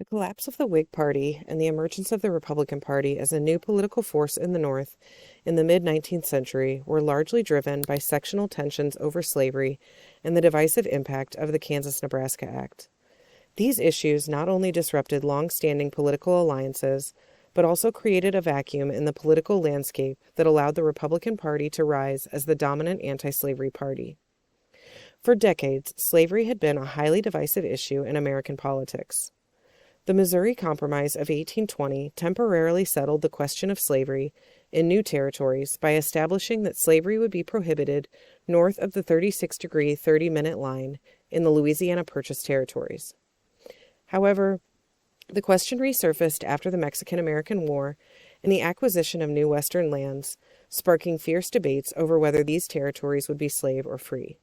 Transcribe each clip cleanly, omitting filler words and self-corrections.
The collapse of the Whig Party and the emergence of the Republican Party as a new political force in the North in the mid-19th century were largely driven by sectional tensions over slavery and the divisive impact of the Kansas-Nebraska Act. These issues not only disrupted long-standing political alliances, but also created a vacuum in the political landscape that allowed the Republican Party to rise as the dominant anti-slavery party. For decades, slavery had been a highly divisive issue in American politics. The Missouri Compromise of 1820 temporarily settled the question of slavery in new territories by establishing that slavery would be prohibited north of the 36-degree 30-minute line in the Louisiana Purchase territories. However, the question resurfaced after the Mexican-American War and the acquisition of new Western lands, sparking fierce debates over whether these territories would be slave or free.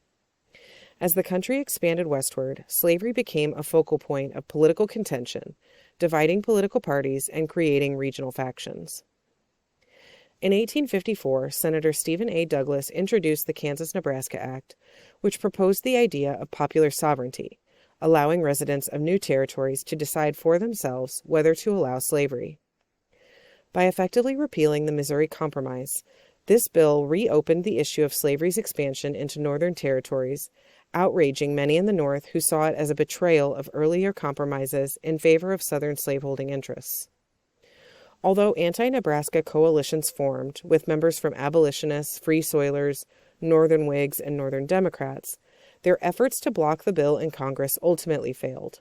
As the country expanded westward, slavery became a focal point of political contention, dividing political parties and creating regional factions. In 1854, Senator Stephen A. Douglas introduced the Kansas-Nebraska Act, which proposed the idea of popular sovereignty, allowing residents of new territories to decide for themselves whether to allow slavery. By effectively repealing the Missouri Compromise, this bill reopened the issue of slavery's expansion into northern territories, outraging many in the North who saw it as a betrayal of earlier compromises in favor of Southern slaveholding interests. Although anti-Nebraska coalitions formed, with members from abolitionists, free soilers, Northern Whigs, and Northern Democrats, their efforts to block the bill in Congress ultimately failed.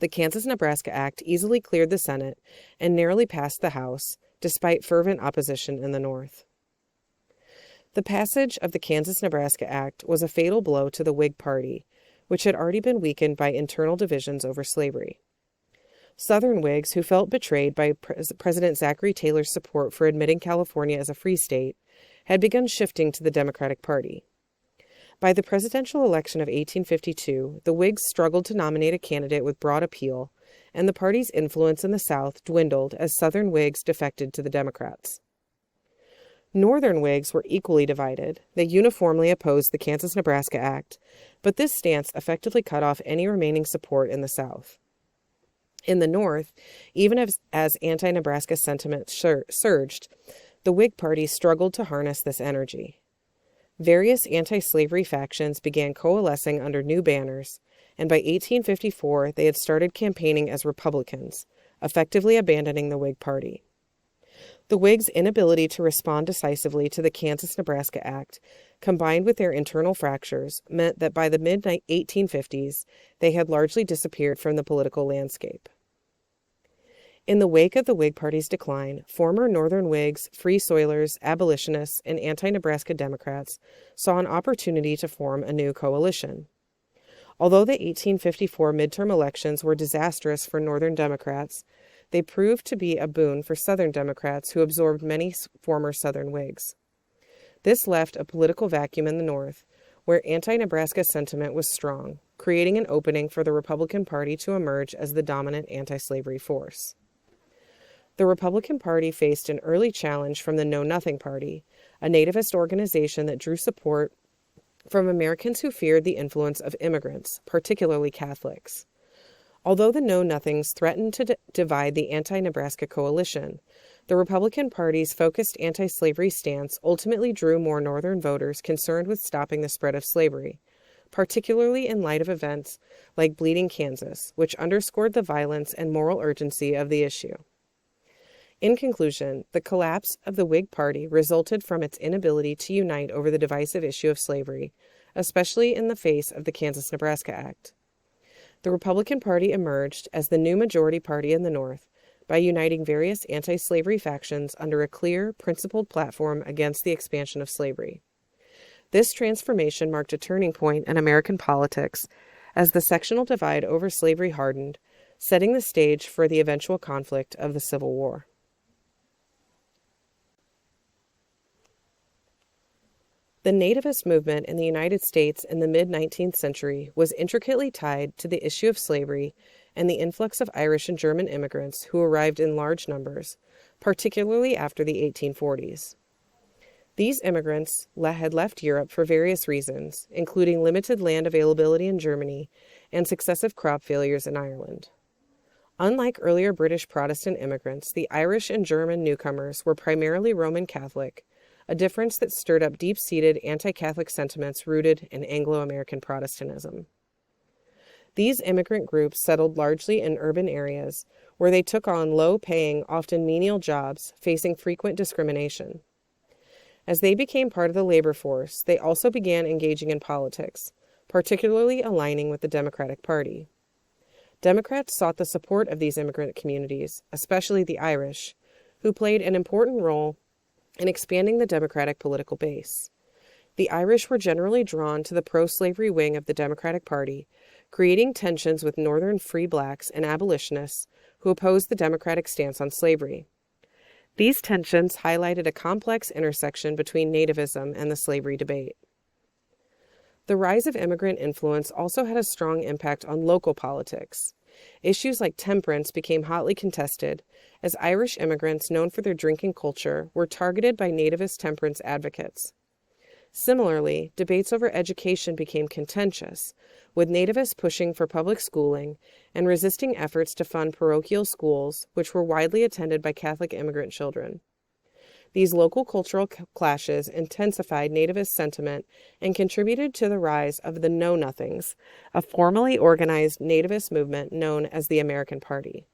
The Kansas-Nebraska Act easily cleared the Senate and narrowly passed the House, despite fervent opposition in the North. The passage of the Kansas-Nebraska Act was a fatal blow to the Whig Party, which had already been weakened by internal divisions over slavery. Southern Whigs, who felt betrayed by President Zachary Taylor's support for admitting California as a free state, had begun shifting to the Democratic Party. By the presidential election of 1852, the Whigs struggled to nominate a candidate with broad appeal, and the party's influence in the South dwindled as Southern Whigs defected to the Democrats. Northern Whigs were equally divided. They uniformly opposed the Kansas-Nebraska Act, but this stance effectively cut off any remaining support in the South. In the North, even as anti-Nebraska sentiment surged, the Whig Party struggled to harness this energy. Various anti-slavery factions began coalescing under new banners, and by 1854 they had started campaigning as Republicans, effectively abandoning the Whig Party. The Whigs' inability to respond decisively to the Kansas-Nebraska Act, combined with their internal fractures, meant that by the mid-1850s, they had largely disappeared from the political landscape. In the wake of the Whig Party's decline, former Northern Whigs, Free Soilers, abolitionists, and anti-Nebraska Democrats saw an opportunity to form a new coalition. Although the 1854 midterm elections were disastrous for Northern Democrats, they proved to be a boon for Southern Democrats who absorbed many former Southern Whigs. This left a political vacuum in the North, where anti-Nebraska sentiment was strong, creating an opening for the Republican Party to emerge as the dominant anti-slavery force. The Republican Party faced an early challenge from the Know Nothing Party, a nativist organization that drew support from Americans who feared the influence of immigrants, particularly Catholics. Although the Know Nothings threatened to divide the anti-Nebraska coalition, the Republican Party's focused anti-slavery stance ultimately drew more Northern voters concerned with stopping the spread of slavery, particularly in light of events like Bleeding Kansas, which underscored the violence and moral urgency of the issue. In conclusion, the collapse of the Whig Party resulted from its inability to unite over the divisive issue of slavery, especially in the face of the Kansas-Nebraska Act. The Republican Party emerged as the new majority party in the North by uniting various anti-slavery factions under a clear, principled platform against the expansion of slavery. This transformation marked a turning point in American politics as the sectional divide over slavery hardened, setting the stage for the eventual conflict of the Civil War. The nativist movement in the United States in the mid-19th century was intricately tied to the issue of slavery and the influx of Irish and German immigrants who arrived in large numbers, particularly after the 1840s. These immigrants had left Europe for various reasons, including limited land availability in Germany and successive crop failures in Ireland. Unlike earlier British Protestant immigrants, the Irish and German newcomers were primarily Roman Catholic, a difference that stirred up deep-seated anti-Catholic sentiments rooted in Anglo-American Protestantism. These immigrant groups settled largely in urban areas, where they took on low-paying, often menial jobs, facing frequent discrimination. As they became part of the labor force, they also began engaging in politics, particularly aligning with the Democratic Party. Democrats sought the support of these immigrant communities, especially the Irish, who played an important role in expanding the Democratic political base. The Irish were generally drawn to the pro-slavery wing of the Democratic Party, creating tensions with Northern free blacks and abolitionists who opposed the Democratic stance on slavery. These tensions highlighted a complex intersection between nativism and the slavery debate. The rise of immigrant influence also had a strong impact on local politics. Issues like temperance became hotly contested, as Irish immigrants known for their drinking culture were targeted by nativist temperance advocates. Similarly, debates over education became contentious, with nativists pushing for public schooling and resisting efforts to fund parochial schools, which were widely attended by Catholic immigrant children. These local cultural clashes intensified nativist sentiment and contributed to the rise of the Know-Nothings, a formally organized nativist movement known as the American Party.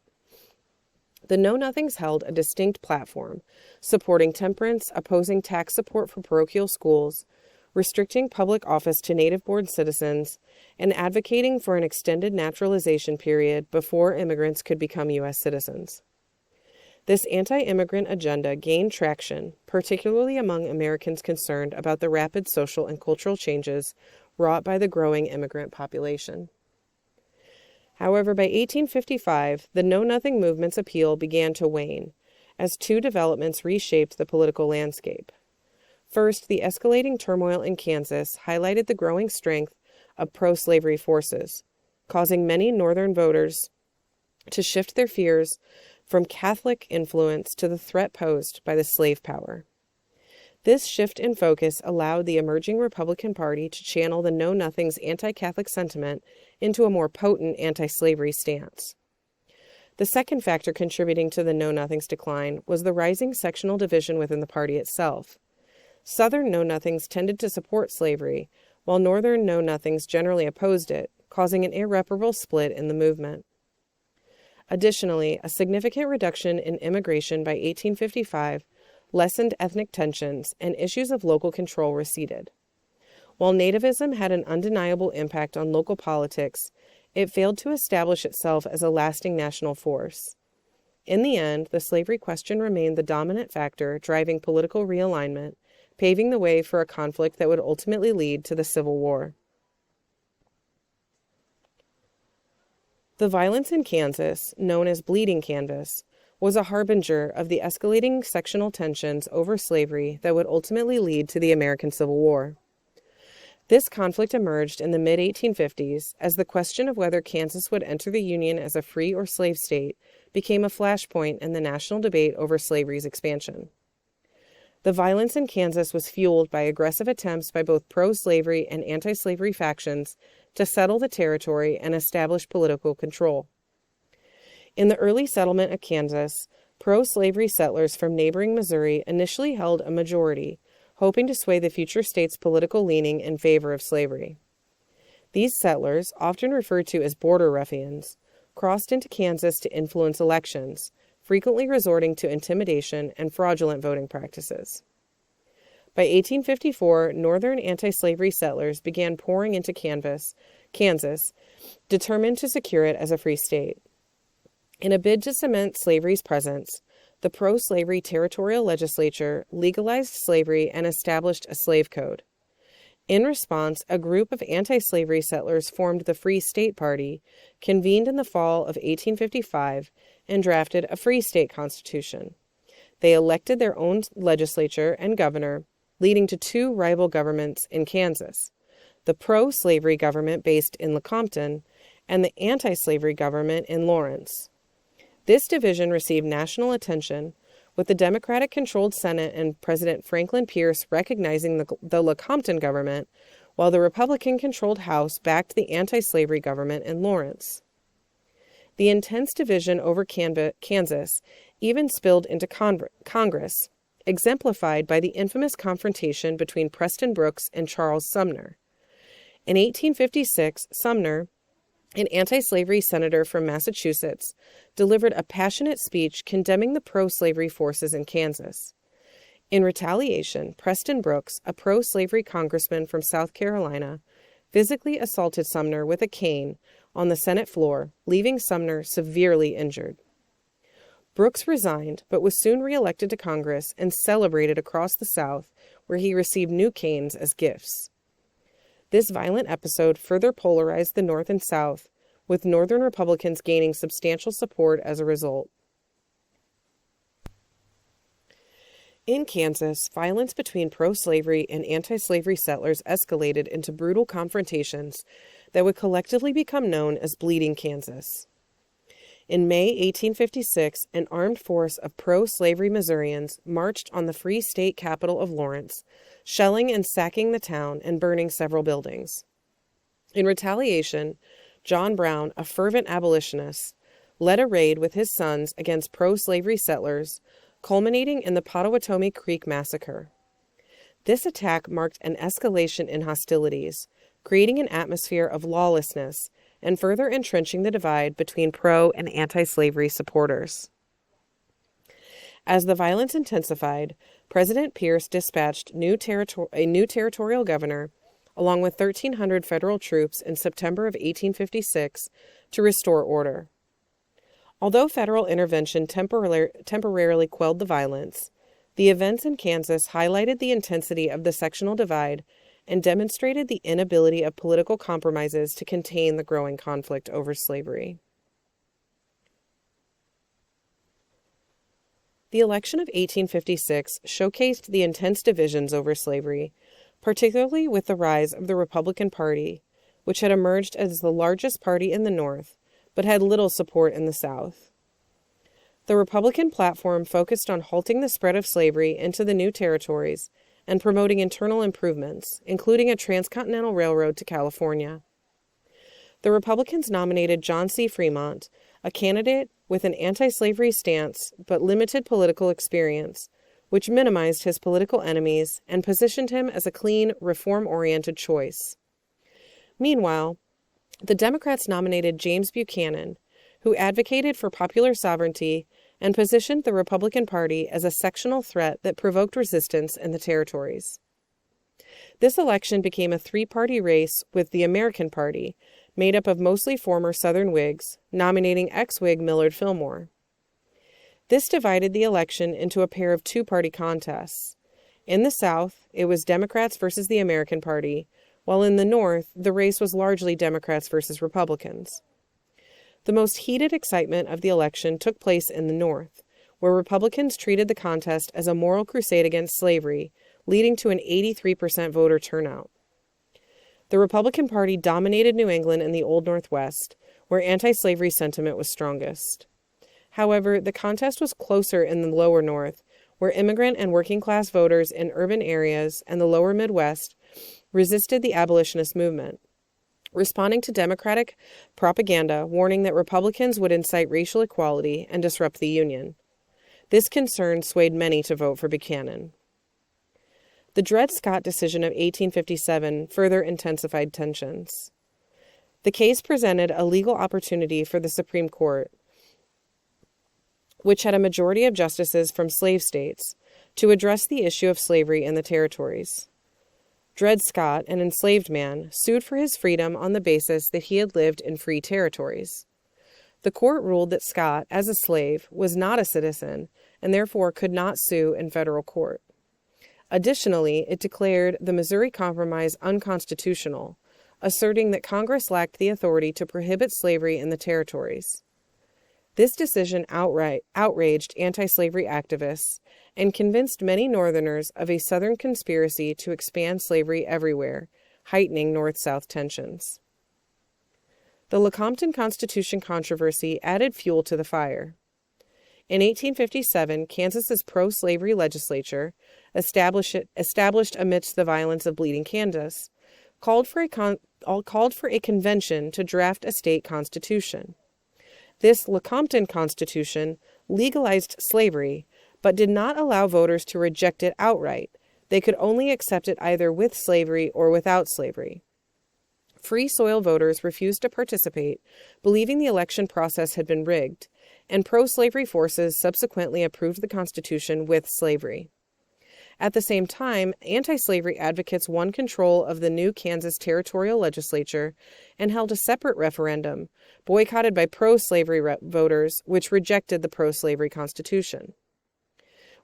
The Know-Nothings held a distinct platform, supporting temperance, opposing tax support for parochial schools, restricting public office to native-born citizens, and advocating for an extended naturalization period before immigrants could become U.S. citizens. This anti-immigrant agenda gained traction, particularly among Americans concerned about the rapid social and cultural changes wrought by the growing immigrant population. However, by 1855, the Know-Nothing movement's appeal began to wane, as two developments reshaped the political landscape. First, the escalating turmoil in Kansas highlighted the growing strength of pro-slavery forces, causing many Northern voters to shift their fears from Catholic influence to the threat posed by the slave power. This shift in focus allowed the emerging Republican Party to channel the Know-Nothings anti-Catholic sentiment into a more potent anti-slavery stance. The second factor contributing to the Know-Nothings decline was the rising sectional division within the party itself. Southern Know-Nothings tended to support slavery, while Northern Know-Nothings generally opposed it, causing an irreparable split in the movement. Additionally, a significant reduction in immigration by 1855 lessened ethnic tensions, and issues of local control receded. While nativism had an undeniable impact on local politics, it failed to establish itself as a lasting national force. In the end, the slavery question remained the dominant factor driving political realignment, paving the way for a conflict that would ultimately lead to the Civil War. The violence in Kansas, known as Bleeding Kansas, was a harbinger of the escalating sectional tensions over slavery that would ultimately lead to the American Civil War. This conflict emerged in the mid-1850s as the question of whether Kansas would enter the Union as a free or slave state became a flashpoint in the national debate over slavery's expansion. The violence in Kansas was fueled by aggressive attempts by both pro-slavery and anti-slavery factions to settle the territory and establish political control. In the early settlement of Kansas, pro-slavery settlers from neighboring Missouri initially held a majority, hoping to sway the future state's political leaning in favor of slavery. These settlers, often referred to as border ruffians, crossed into Kansas to influence elections, frequently resorting to intimidation and fraudulent voting practices. By 1854, northern anti-slavery settlers began pouring into Kansas, determined to secure it as a free state. In a bid to cement slavery's presence, the pro-slavery territorial legislature legalized slavery and established a slave code. In response, a group of anti-slavery settlers formed the Free State Party, convened in the fall of 1855, and drafted a Free State Constitution. They elected their own legislature and governor, leading to two rival governments in Kansas, the pro-slavery government based in Lecompton and the anti-slavery government in Lawrence. This division received national attention, with the Democratic-controlled Senate and President Franklin Pierce recognizing the Lecompton government, while the Republican-controlled House backed the anti-slavery government in Lawrence. The intense division over Kansas even spilled into Congress, exemplified by the infamous confrontation between Preston Brooks and Charles Sumner. In 1856, Sumner, an anti-slavery senator from Massachusetts, delivered a passionate speech condemning the pro-slavery forces in Kansas. In retaliation, Preston Brooks, a pro-slavery congressman from South Carolina, physically assaulted Sumner with a cane on the Senate floor, leaving Sumner severely injured. Brooks resigned, but was soon reelected to Congress and celebrated across the South, where he received new canes as gifts. This violent episode further polarized the North and South, with Northern Republicans gaining substantial support as a result. In Kansas, violence between pro-slavery and anti-slavery settlers escalated into brutal confrontations that would collectively become known as Bleeding Kansas. In May 1856, an armed force of pro-slavery Missourians marched on the free state capital of Lawrence, shelling and sacking the town and burning several buildings. In retaliation, John Brown, a fervent abolitionist, led a raid with his sons against pro-slavery settlers, culminating in the Pottawatomie Creek Massacre. This attack marked an escalation in hostilities, creating an atmosphere of lawlessness and further entrenching the divide between pro- and anti-slavery supporters. As the violence intensified, President Pierce dispatched a new territorial governor, along with 1,300 federal troops in September of 1856, to restore order. Although federal intervention temporarily quelled the violence, the events in Kansas highlighted the intensity of the sectional divide and demonstrated the inability of political compromises to contain the growing conflict over slavery. The election of 1856 showcased the intense divisions over slavery, particularly with the rise of the Republican Party, which had emerged as the largest party in the North, but had little support in the South. The Republican platform focused on halting the spread of slavery into the new territories and promoting internal improvements, including a transcontinental railroad to California. The Republicans nominated John C. Fremont, a candidate with an anti-slavery stance but limited political experience, which minimized his political enemies and positioned him as a clean, reform-oriented choice. Meanwhile, the Democrats nominated James Buchanan, who advocated for popular sovereignty and positioned the Republican Party as a sectional threat that provoked resistance in the territories. This election became a three-party race with the American Party, made up of mostly former Southern Whigs, nominating ex-Whig Millard Fillmore. This divided the election into a pair of two-party contests. In the South, it was Democrats versus the American Party, while in the North, the race was largely Democrats versus Republicans. The most heated excitement of the election took place in the North, where Republicans treated the contest as a moral crusade against slavery, leading to an 83% voter turnout. The Republican Party dominated New England and the Old Northwest, where anti-slavery sentiment was strongest. However, the contest was closer in the lower North, where immigrant and working-class voters in urban areas and the lower Midwest resisted the abolitionist movement, responding to Democratic propaganda warning that Republicans would incite racial equality and disrupt the Union. This concern swayed many to vote for Buchanan. The Dred Scott decision of 1857 further intensified tensions. The case presented a legal opportunity for the Supreme Court, which had a majority of justices from slave states, to address the issue of slavery in the territories. Dred Scott, an enslaved man, sued for his freedom on the basis that he had lived in free territories. The court ruled that Scott, as a slave, was not a citizen and therefore could not sue in federal court. Additionally, it declared the Missouri Compromise unconstitutional, asserting that Congress lacked the authority to prohibit slavery in the territories. This decision outraged anti-slavery activists and convinced many Northerners of a Southern conspiracy to expand slavery everywhere, heightening North-South tensions. The Lecompton Constitution controversy added fuel to the fire. In 1857, Kansas's pro-slavery legislature, established amidst the violence of Bleeding Kansas, called for a convention to draft a state constitution. This Lecompton Constitution legalized slavery, but did not allow voters to reject it outright. They could only accept it either with slavery or without slavery. Free soil voters refused to participate, believing the election process had been rigged, and pro-slavery forces subsequently approved the Constitution with slavery. At the same time, anti-slavery advocates won control of the new Kansas territorial legislature and held a separate referendum, boycotted by pro-slavery voters, which rejected the pro-slavery Constitution.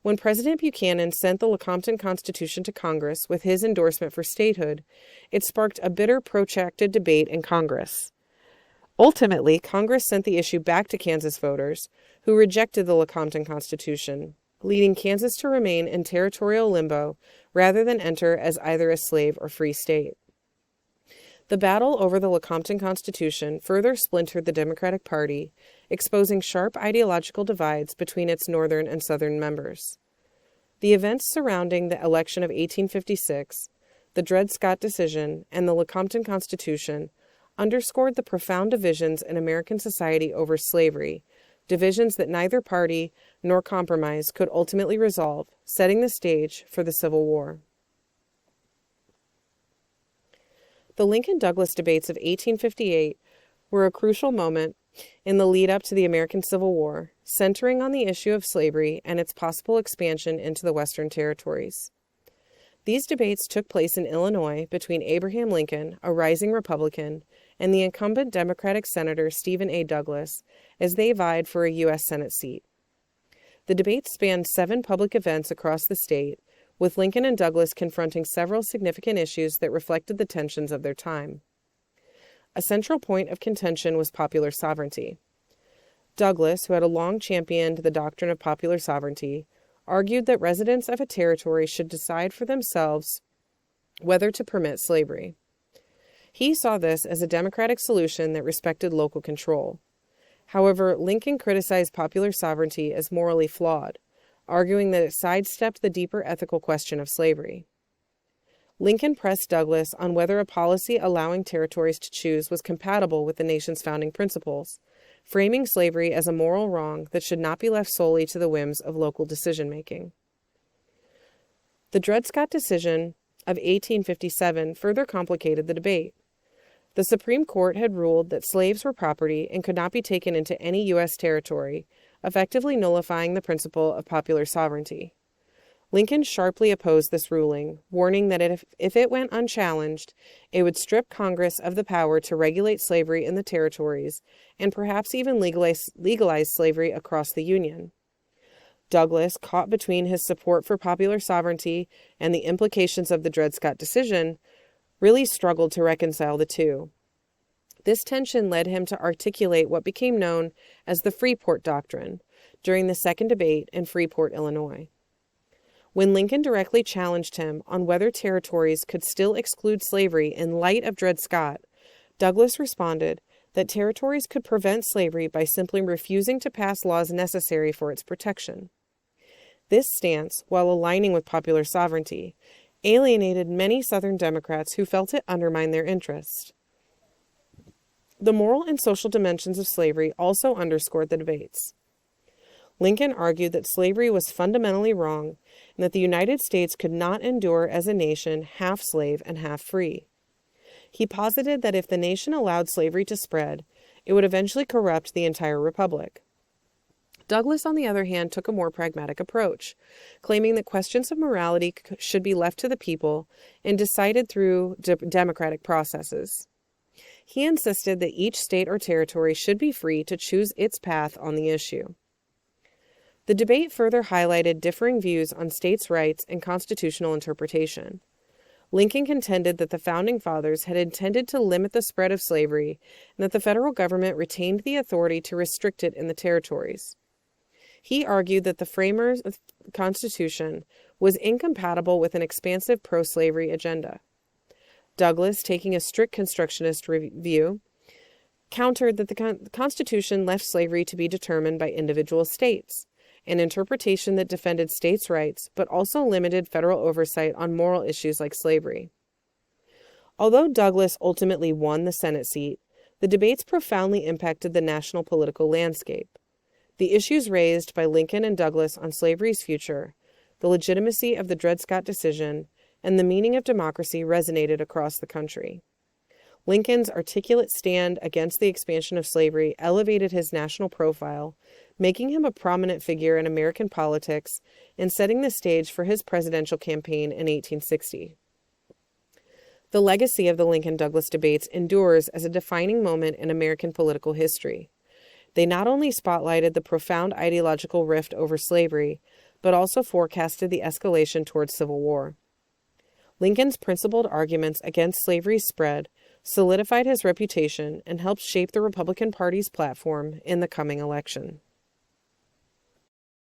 When President Buchanan sent the Lecompton Constitution to Congress with his endorsement for statehood, it sparked a bitter, protracted debate in Congress. Ultimately, Congress sent the issue back to Kansas voters, who rejected the Lecompton Constitution, leading Kansas to remain in territorial limbo rather than enter as either a slave or free state. The battle over the Lecompton Constitution further splintered the Democratic Party, exposing sharp ideological divides between its northern and southern members. The events surrounding the election of 1856, the Dred Scott decision, and the Lecompton Constitution underscored the profound divisions in American society over slavery, divisions that neither party nor compromise could ultimately resolve, setting the stage for the Civil War. The Lincoln-Douglas debates of 1858 were a crucial moment in the lead-up to the American Civil War, centering on the issue of slavery and its possible expansion into the Western territories. These debates took place in Illinois between Abraham Lincoln, a rising Republican, and the incumbent Democratic Senator Stephen A. Douglas, as they vied for a U.S. Senate seat. The debates spanned 7 public events across the state, with Lincoln and Douglas confronting several significant issues that reflected the tensions of their time. A central point of contention was popular sovereignty. Douglas, who had long championed the doctrine of popular sovereignty, argued that residents of a territory should decide for themselves whether to permit slavery. He saw this as a democratic solution that respected local control. However, Lincoln criticized popular sovereignty as morally flawed, arguing that it sidestepped the deeper ethical question of slavery. Lincoln pressed Douglas on whether a policy allowing territories to choose was compatible with the nation's founding principles, framing slavery as a moral wrong that should not be left solely to the whims of local decision-making. The Dred Scott decision of 1857 further complicated the debate. The Supreme Court had ruled that slaves were property and could not be taken into any U.S. territory, effectively nullifying the principle of popular sovereignty. Lincoln sharply opposed this ruling, warning that if it went unchallenged, it would strip Congress of the power to regulate slavery in the territories and perhaps even legalize slavery across the Union. Douglas, caught between his support for popular sovereignty and the implications of the Dred Scott decision, really struggled to reconcile the two. This tension led him to articulate what became known as the Freeport Doctrine during the second debate in Freeport, Illinois. When Lincoln directly challenged him on whether territories could still exclude slavery in light of Dred Scott, Douglas responded that territories could prevent slavery by simply refusing to pass laws necessary for its protection. This stance, while aligning with popular sovereignty, alienated many Southern Democrats who felt it undermined their interests. The moral and social dimensions of slavery also underscored the debates. Lincoln argued that slavery was fundamentally wrong and that the United States could not endure as a nation half slave and half free. He posited that if the nation allowed slavery to spread, it would eventually corrupt the entire republic. Douglas, on the other hand, took a more pragmatic approach, claiming that questions of morality should be left to the people and decided through democratic processes. He insisted that each state or territory should be free to choose its path on the issue. The debate further highlighted differing views on states' rights and constitutional interpretation. Lincoln contended that the Founding Fathers had intended to limit the spread of slavery and that the federal government retained the authority to restrict it in the territories. He argued that the framers' Constitution was incompatible with an expansive pro-slavery agenda. Douglas, taking a strict constructionist view, countered that the Constitution left slavery to be determined by individual states, an interpretation that defended states' rights but also limited federal oversight on moral issues like slavery. Although Douglas ultimately won the Senate seat, The debates profoundly impacted the national political landscape. The issues raised by Lincoln and Douglas on slavery's future, the legitimacy of the Dred Scott decision, and the meaning of democracy resonated across the country. Lincoln's articulate stand against the expansion of slavery elevated his national profile, making him a prominent figure in American politics and setting the stage for his presidential campaign in 1860. The legacy of the Lincoln-Douglas debates endures as a defining moment in American political history. They not only spotlighted the profound ideological rift over slavery, but also forecasted the escalation towards civil war. Lincoln's principled arguments against slavery's spread solidified his reputation and helped shape the Republican Party's platform in the coming election.